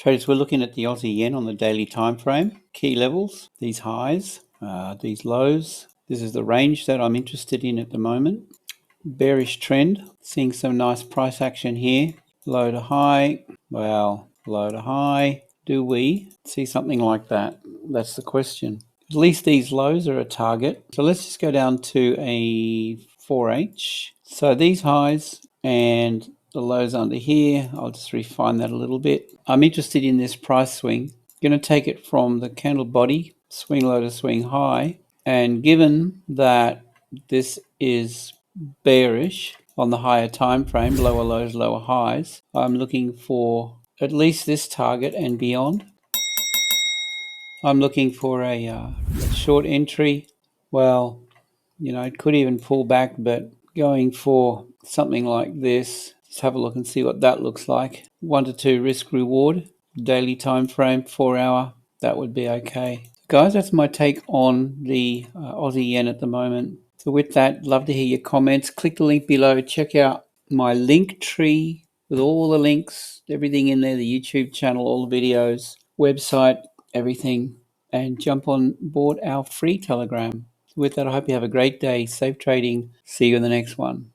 Traders, we're looking at the Aussie yen on the daily time frame. Key levels, these highs, these lows. This is the range that I'm interested in at the moment. Bearish trend, seeing some nice price action here. Low to high, well, low to high. Do we see something like that? That's the question. At least these lows are a target. So let's just go down to a 4H. So these highs and the lows under here, I'll just refine that a little bit. I'm interested in this price swing. Going to take it from the candle body, swing low to swing high. And given that this is bearish on the higher time frame, lower lows, lower highs, I'm looking for at least this target and beyond. I'm looking for a short entry. Well, you know, it could even pull back, but going for something like this, let's have a look and see what that looks like. 1 to 2 risk reward, daily time frame, 4 hour, that would be okay. Guys, that's my take on the Aussie yen at the moment. So with that, love to hear your comments. Click the link below. Check out my link tree with all the links, everything in there, the YouTube channel, all the videos, website, everything. And jump on board our free Telegram. With that, I hope you have a great day. Safe trading. See you in the next one.